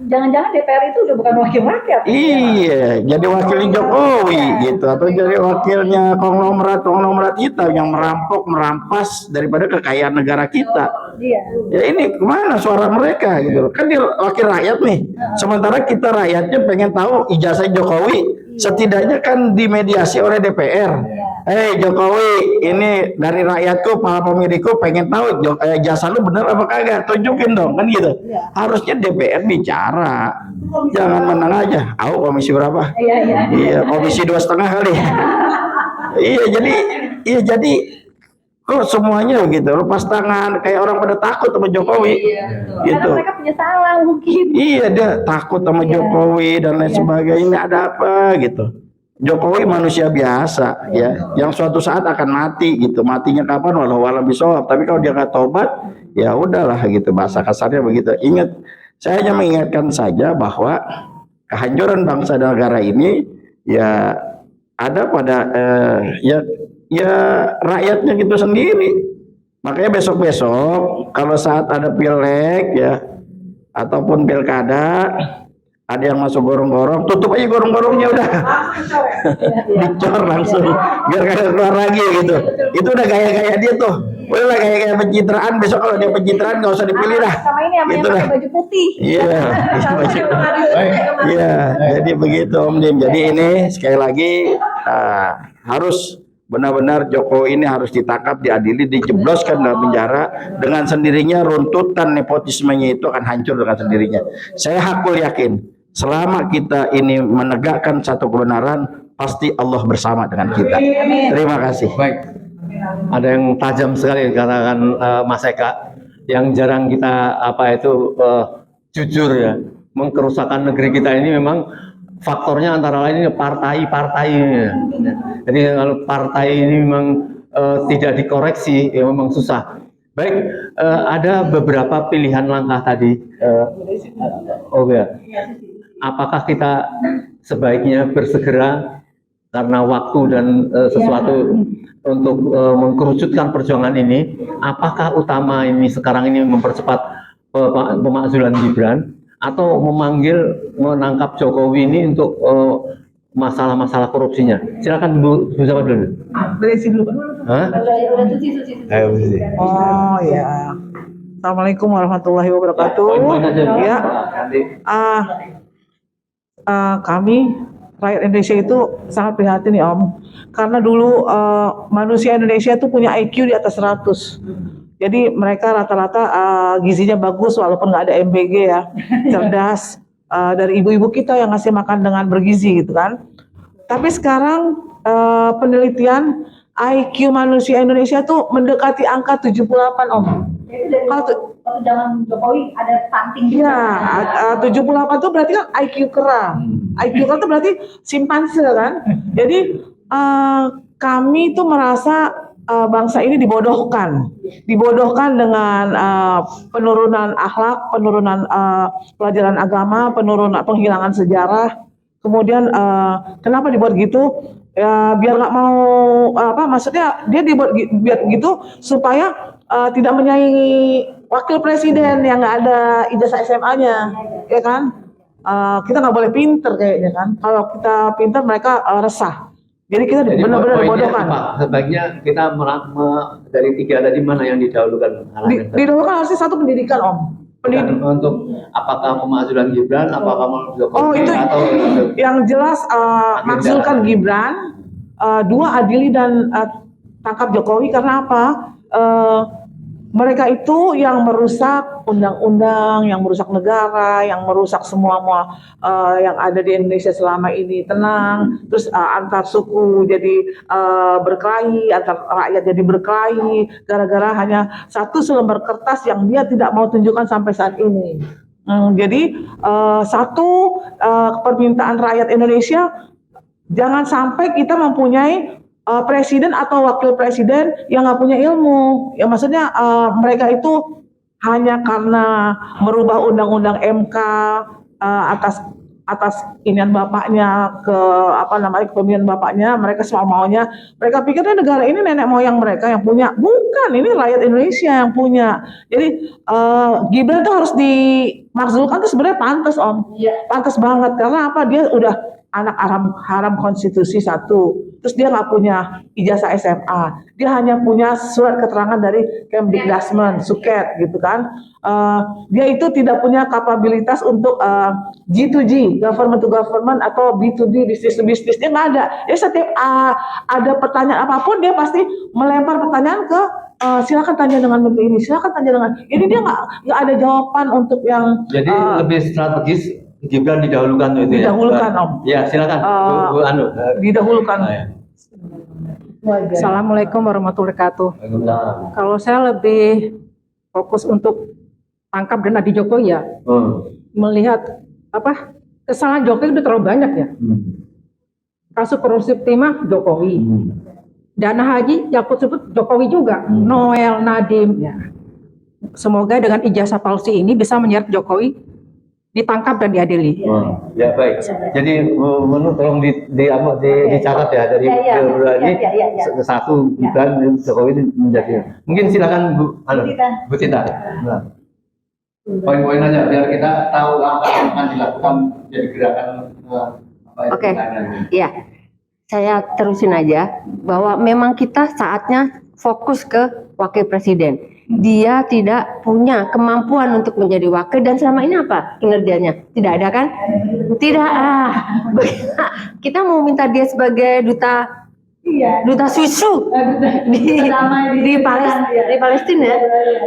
Jangan-jangan DPR itu udah bukan wakil rakyat. Iya, jadi wakilnya Jokowi gitu, atau jadi wakilnya konglomerat kita yang merampas daripada kekayaan negara kita. Iya. Ya ini kemana suara mereka gitu? Kan dia wakil rakyat nih. Sementara kita rakyatnya pengen tahu ijazah Jokowi. Setidaknya kan dimediasi oleh DPR. Jokowi, ini dari rakyatku, para pemilihku pengen tahu jasa lu bener apa kagak, tunjukin dong kan gitu. Harusnya DPR bicara, jangan menang aja. Komisi berapa? Iya, komisi 2,5 kali. Iya jadi kok semuanya gitu lepas tangan, kayak orang pada takut sama Jokowi. Gitu. Karena mereka punya salah mungkin. Iya, dia takut sama Jokowi dan lain sebagainya. Ada apa gitu? Jokowi manusia biasa ya, yang suatu saat akan mati gitu. Matinya kapan walau alam bisawab. Tapi kalau dia nggak tobat, ya udahlah gitu, bahasa kasarnya begitu. Ingat, saya hanya mengingatkan saja bahwa kehancuran bangsa dan negara ini ya ada pada ya rakyatnya gitu sendiri. Makanya besok-besok kalau saat ada pileg ya ataupun pilkada, ada yang masuk gorong-gorong, tutup aja gorong-gorongnya udah. Dicor langsung biar kagak keluar lagi gitu. Itu udah gaya-gaya dia tuh. Udah lah gaya-gaya pencitraan, besok kalau dia pencitraan nggak usah dipilih dah. Sama ini yang Gitu pakai baju putih. Iya. Iya, jadi begitu Om Dim. Jadi ini sekali lagi harus benar-benar Jokowi ini harus ditangkap, diadili, dijebloskan dalam penjara. Dengan sendirinya runtutan nepotismenya itu akan hancur dengan sendirinya. Saya hakul yakin, selama kita ini menegakkan satu kebenaran, pasti Allah bersama dengan kita. Terima kasih. Baik, ada yang tajam sekali dikatakan Mas Eka. yang jarang kita jujur ya, mengkerusakan negeri kita ini memang faktornya antara lain partai-partai ini. Jadi kalau partai ini memang tidak dikoreksi, ya memang susah. Baik, ada beberapa pilihan langkah tadi. Apakah kita sebaiknya bersegera karena waktu dan sesuatu untuk mengkerucutkan perjuangan ini? Apakah utama ini sekarang ini mempercepat pemakzulan Gibran, atau menangkap Jokowi ini untuk masalah-masalah korupsinya? Silakan Bu siapa dulu? Berisi dulu. Hah? Ayo, Bu Susi. Oh ya. Assalamualaikum warahmatullahi wabarakatuh. Ya. Kami rakyat Indonesia itu sangat prihatin ya Om. Karena dulu manusia Indonesia itu punya IQ di atas 100. Jadi mereka rata-rata gizinya bagus walaupun nggak ada MBG ya. Cerdas. Dari ibu-ibu kita yang ngasih makan dengan bergizi gitu kan. Tapi sekarang penelitian IQ manusia Indonesia tuh mendekati angka 78 Om. Kalau zaman Jokowi ada stunting juga. Ya, 78 itu berarti kan IQ kera. IQ kera itu berarti simpanse kan. Jadi kami itu merasa bangsa ini dibodohkan dengan penurunan akhlak, penurunan pelajaran agama, penurunan penghilangan sejarah. Kemudian kenapa dibuat gitu? Ya biar nggak mau maksudnya dia dibuat biar gitu supaya tidak menyaingi wakil presiden yang nggak ada ijazah SMA-nya, ya kan? Kita nggak boleh pinter kayaknya kan? Kalau kita pinter mereka resah. Jadi kita benar-benar dibodohkan. Pak, sebaiknya kita dari tiga tadi mana yang didahulukan? Didahulukan harusnya satu pendidikan Om. Untuk apakah pemakzulan Gibran, apakah Jokowi, itu atau yang jelas makzulkan Gibran, dua adili dan tangkap Jokowi karena apa? Mereka itu yang merusak undang-undang, yang merusak negara, yang merusak semua yang ada di Indonesia selama ini tenang. Terus antar suku jadi berkelahi, antar rakyat jadi berkelahi, gara-gara hanya satu selembar kertas yang dia tidak mau tunjukkan sampai saat ini. Jadi permintaan rakyat Indonesia, jangan sampai kita mempunyai presiden atau wakil presiden yang nggak punya ilmu. Ya maksudnya mereka itu hanya karena merubah undang-undang MK atas inian bapaknya kepemimpinan bapaknya, mereka semua maunya. Mereka pikirnya negara ini nenek moyang mereka yang punya. Bukan, ini rakyat Indonesia yang punya. Jadi Gibran itu harus dimakzulkan tuh sebenarnya pantas Om. Pantas banget karena apa? Dia udah anak haram konstitusi 1, terus dia nggak punya ijazah SMA, dia hanya punya surat keterangan dari Kemdikbudrismen, Suket gitu kan. Dia itu tidak punya kapabilitas untuk G2G, government to government, atau B2B, business to business, dia nggak ada. Dia setiap ada pertanyaan apapun dia pasti melempar pertanyaan ke silakan tanya dengan menteri ini, silakan tanya dengan. Jadi dia nggak ada jawaban untuk yang. Jadi lebih strategis Gibran didahulukan itu ya. Didahulukan Om. Ya silakan Bu Anu. Didahulukan. Assalamualaikum warahmatullahi wabarakatuh. Kalau saya lebih fokus untuk tangkap dan adi Jokowi ya, melihat kesalahan Jokowi udah terlalu banyak ya. Kasus korupsi timah Jokowi, dana haji yang sebut Jokowi juga, Noel, Nadiem. Ya. Semoga dengan ijazah palsu ini bisa menyeret Jokowi ditangkap dan diadili. Ya baik. Jadi tolong dicatat ya dari ini satu Gibran Jokowi menjadi. Mungkin silakan Bu Tita. Nah. Poin-poin aja biar kita tahu apa yang akan dilakukan jadi gerakan Oke. Iya. Saya terusin aja bahwa memang kita saatnya fokus ke wakil presiden. Dia tidak punya kemampuan untuk menjadi wakil, dan selama ini apa kinerjanya? Tidak ada kan? Tidak. Kita mau minta dia sebagai duta susu di Palestina ya.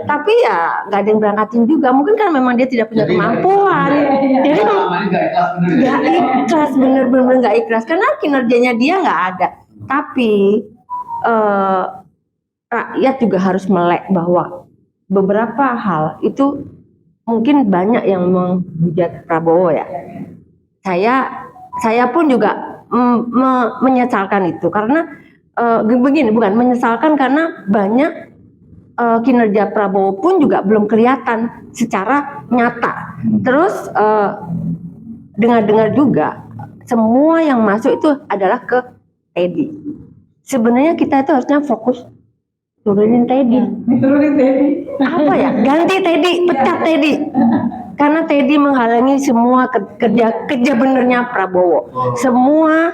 Tapi ya nggak ada yang berangkatin juga. Mungkin kan memang dia tidak punya kemampuan. Jadi nggak ikhlas, bener-bener nggak ikhlas karena kinerjanya dia nggak ada. Tapi rakyat juga harus melek bahwa beberapa hal itu mungkin banyak yang menghujat Prabowo ya. Saya pun juga menyesalkan itu karena begini, bukan menyesalkan karena banyak kinerja Prabowo pun juga belum kelihatan secara nyata. Terus dengar-dengar juga semua yang masuk itu adalah ke Teddy. Sebenarnya kita itu harusnya fokus turunin Teddy. Apa ya? Ganti Teddy, pecat Teddy. Karena Teddy menghalangi semua kerja benernya Prabowo. Semua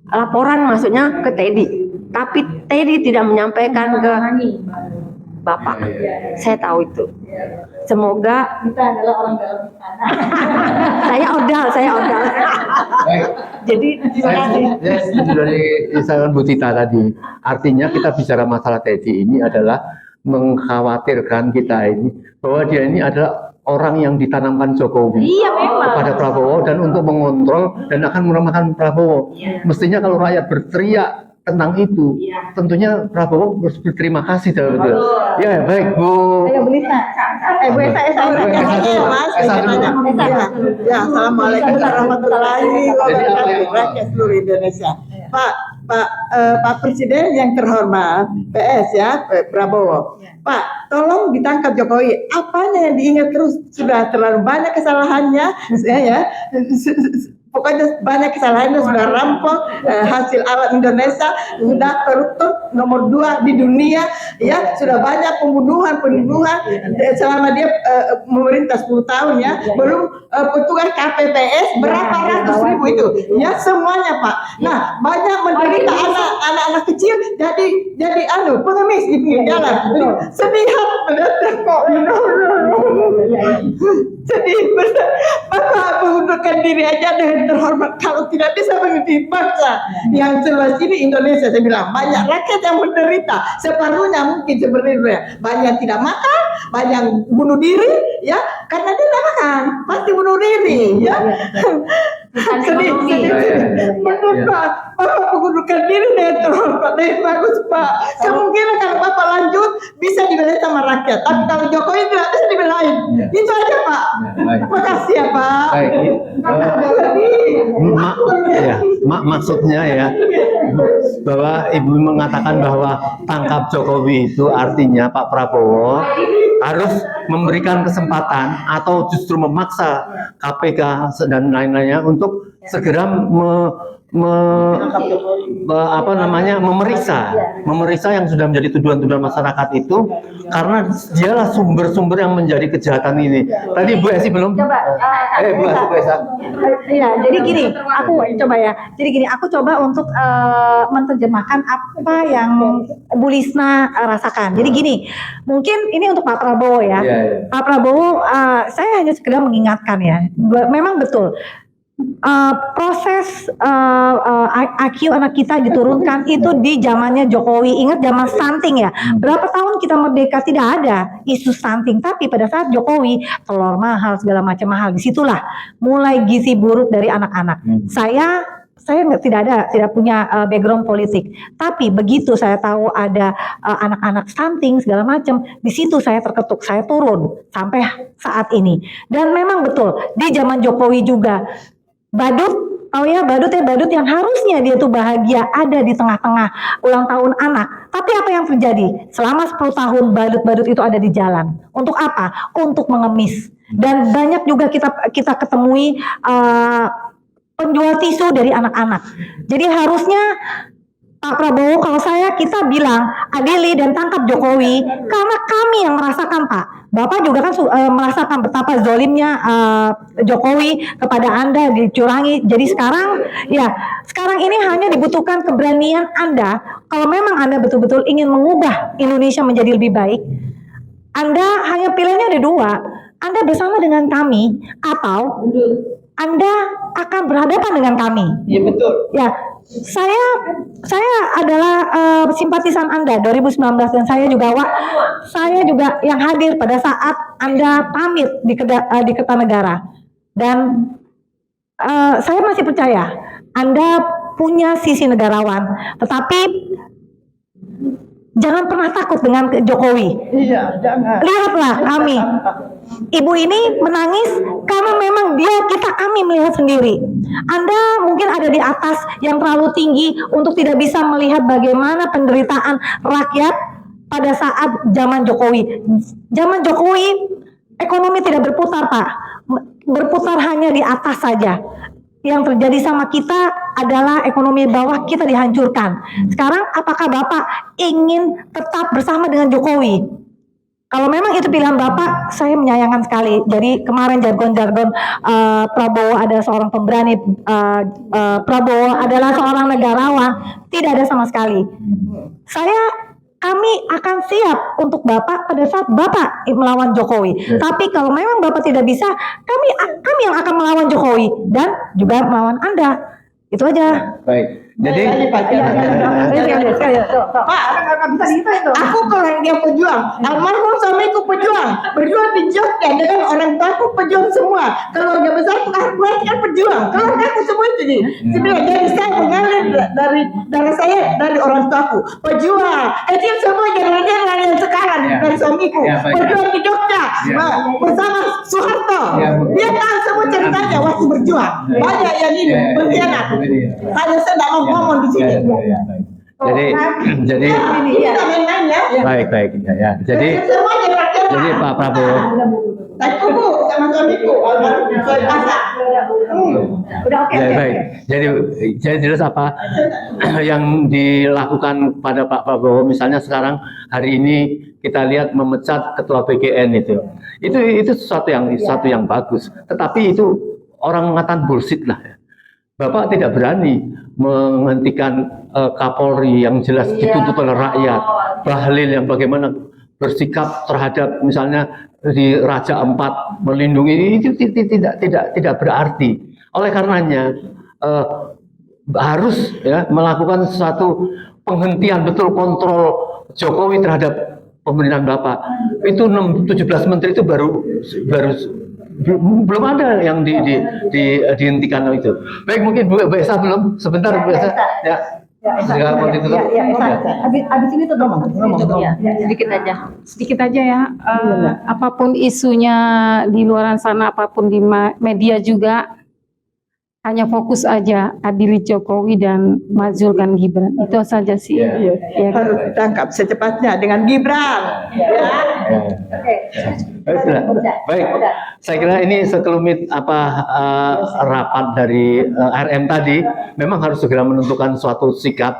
laporan masuknya ke Teddy. Tapi Teddy tidak menyampaikan ke Bapak. Saya tahu itu. Semoga Kita adalah orang dalam istana. saya odal. Jadi terima kasih. Saya setuju dari disampaikan Bu Tita tadi. Artinya kita bicara masalah Teddy ini adalah mengkhawatirkan kita ini bahwa dia ini adalah orang yang ditanamkan Jokowi Iya memang. kepada Prabowo dan untuk mengontrol dan akan melemahkan Prabowo. Mestinya kalau rakyat berteriak tentang itu, tentunya Prabowo harus berterima kasih dalam itu. Ya baik Bu. Ayo Bu Lisa. Bu Esa. Ya, assalamualaikum warahmatullahi wabarakatuh. Rakyat seluruh Indonesia. Pak Presiden yang terhormat, PS ya, Prabowo. Pak, tolong ditangkap Jokowi. Apanya yang diingat terus? Sudah terlalu banyak kesalahannya, ya. Pokoknya banyak kesalahannya, sudah rampok hasil alam Indonesia, sudah koruptor nomor 2 di dunia, ya, sudah banyak pembunuhan selama dia memerintah 10 tahun ya, belum petugas KPPS berapa ratus ribu itu, ya semuanya Pak. Nah banyak menderita anak-anak kecil jadi pengemis di pinggir jalan, sedih kok, sedih benar. Bapak mengundurkan diri aja dengan terhormat kalau tidak bisa memimpin bangsa yang seluas ini Indonesia. Saya bilang banyak rakyat yang menderita, separuhnya mungkin sebenarnya banyak tidak makan, banyak bunuh diri ya karena dia tidak makan pasti bunuh diri ya. Sedih. Menurut Pak, Bapak mengundurkan diri dengan terhormat, bagus Pak. Kemungkinan kalau Bapak lanjut bisa dibelain sama rakyat, tapi kalau Jokowi tidak bisa dibelain. Itu aja Pak. Terima kasih ya Pak. Maksudnya ya bahwa Ibu mengatakan bahwa tangkap Jokowi itu artinya Pak Prabowo harus memberikan kesempatan atau justru memaksa KPK dan lain-lainnya untuk segera memeriksa yang sudah menjadi tuduhan-tuduhan masyarakat itu karena dialah sumber-sumber yang menjadi kejahatan ini. Tadi Bu Esi belum. Bu Esa. Iya, jadi gini, aku coba untuk menerjemahkan apa yang Bu Lisna rasakan. Jadi gini, mungkin ini untuk Pak Prabowo ya. Pak Prabowo, saya hanya sekedar mengingatkan ya, memang betul. Proses IQ anak kita diturunkan itu di zamannya Jokowi. Ingat zaman stunting ya, berapa tahun kita merdeka tidak ada isu stunting, tapi pada saat Jokowi telur mahal segala macam mahal, disitulah mulai gizi buruk dari anak-anak. Saya tidak punya background politik, tapi begitu saya tahu ada anak-anak stunting segala macam, di situ saya terketuk, saya turun sampai saat ini. Dan memang betul di zaman Jokowi juga badut, badut yang harusnya dia tuh bahagia ada di tengah-tengah ulang tahun anak. Tapi apa yang terjadi? Selama 10 tahun badut-badut itu ada di jalan. Untuk apa? Untuk mengemis. Dan banyak juga kita ketemui penjual tisu dari anak-anak. Jadi harusnya Pak Prabowo, kalau kita bilang adili dan tangkap Jokowi karena kami yang merasakan Pak. Bapak juga kan merasakan betapa zolimnya Jokowi kepada Anda, dicurangi. Jadi sekarang ini hanya dibutuhkan keberanian Anda. Kalau memang Anda betul-betul ingin mengubah Indonesia menjadi lebih baik, Anda hanya pilihannya ada 2. Anda bersama dengan kami atau Anda akan berhadapan dengan kami. Iya betul. Ya, saya adalah simpatisan Anda 2019 dan saya juga yang hadir pada saat Anda pamit di Kertanegara. Dan saya masih percaya Anda punya sisi negarawan, tetapi Jangan pernah takut dengan Jokowi. Iya, jangan. Lihatlah kami. Ibu ini menangis karena memang kami melihat sendiri. Anda mungkin ada di atas yang terlalu tinggi untuk tidak bisa melihat bagaimana penderitaan rakyat pada saat zaman Jokowi. Zaman Jokowi ekonomi tidak berputar, Pak. Berputar hanya di atas saja. Yang terjadi sama kita adalah ekonomi bawah kita dihancurkan. Sekarang apakah Bapak ingin tetap bersama dengan Jokowi? Kalau memang itu pilihan Bapak, saya menyayangkan sekali. Jadi kemarin jargon-jargon Prabowo adalah seorang pemberani, Prabowo adalah seorang negarawan, tidak ada sama sekali. Kami akan siap untuk Bapak pada saat Bapak melawan Jokowi. Tapi kalau memang Bapak tidak bisa, kami yang akan melawan Jokowi dan juga melawan Anda. Itu aja. Baik. Jadi Pak, aku kalau yang pejuang, almarhum suamiku pejuang, berjuang di Jogja dengan orang tuaku pejuang semua. Keluarga besar aku kan pejuang, keluarga aku semua itu nih. Sebenarnya dari saya mengalir dari darah saya dari orang tuaku pejuang. Itu semua generasi yang sekarang dari suamiku berjuang di Jogja bersama Soeharto. Dia tahu semua ceritanya waktu berjuang. Banyak yang ini berkhianat. Hanya saya tidak mau ngomong di sini. Jadi baik ya. Jadi Pak Prabowo. Aku Bu sama suamiku Udah oke. Ya, baik. Jadi jelas apa yang dilakukan pada Pak Prabowo, misalnya sekarang hari ini kita lihat memecat ketua BGN itu sesuatu yang bagus. Tetapi itu orang mengatakan bullshit lah. Bapak tidak berani menghentikan Kapolri yang jelas dituntut oleh rakyat, Bahlil yang bagaimana bersikap terhadap misalnya di Raja Ampat melindungi, itu tidak berarti. Oleh karenanya harus melakukan suatu penghentian betul kontrol Jokowi terhadap pemerintahan Bapak. Itu 17 menteri itu baru belum ada yang dihentikan itu. Baik, mungkin Bu Esa belum, sebentar Bu Esa. Ya. Habis ini tuh ngomong. Sedikit aja ya. Apapun isunya di luar sana, apapun di media juga, hanya fokus aja adili Jokowi dan majulkan Gibran. Itu saja sih. Ya, harus ditangkap secepatnya dengan Gibran. Baik, saya kira ini sekelumit rapat dari RM tadi memang harus segera menentukan suatu sikap,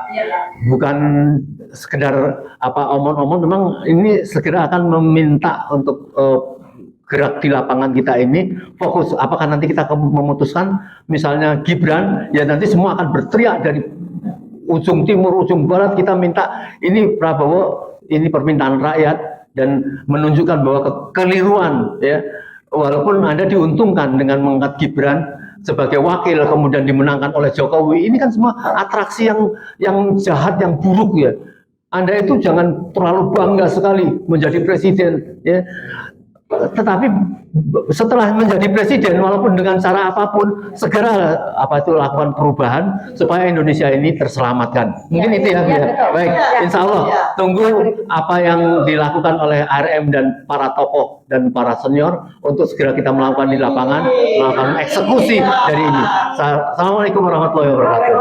bukan sekedar omong-omong. Memang ini segera akan meminta untuk gerak di lapangan kita ini fokus. Apakah nanti kita memutuskan misalnya Gibran, ya nanti semua akan berteriak dari ujung timur, ujung barat, kita minta ini Prabowo, ini permintaan rakyat, dan menunjukkan bahwa kekeliruan ya, walaupun Anda diuntungkan dengan mengangkat Gibran sebagai wakil kemudian dimenangkan oleh Jokowi, ini kan semua atraksi yang jahat, yang buruk ya. Anda itu jangan terlalu bangga sekali menjadi presiden ya. Tetapi setelah menjadi presiden, walaupun dengan cara apapun, segera lakukan perubahan supaya Indonesia ini terselamatkan. Mungkin itu ya. Baik, insya Allah tunggu apa yang dilakukan oleh RM dan para tokoh dan para senior untuk segera kita melakukan di lapangan, melakukan eksekusi dari ini. Assalamualaikum warahmatullahi wabarakatuh.